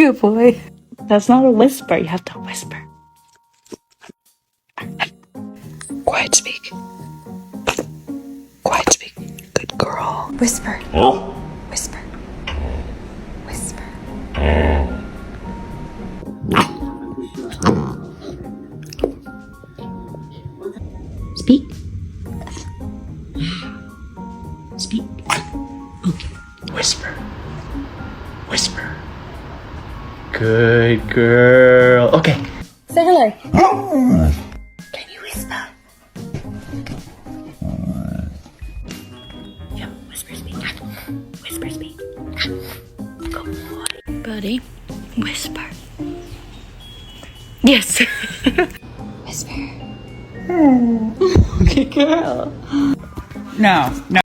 Good boy. That's not a whisper. You have to whisper. Quiet speak. Quiet speak. Good girl. Whisper. Whisper. Whisper. Speak. Speak. Okay. Whisper. Whisper. Good girl. Okay. Say hello. Can you whisper? Yeah, whisper speak. Whisper speak. Good boy. Buddy, whisper. Yes. Whisper. Good girl. No.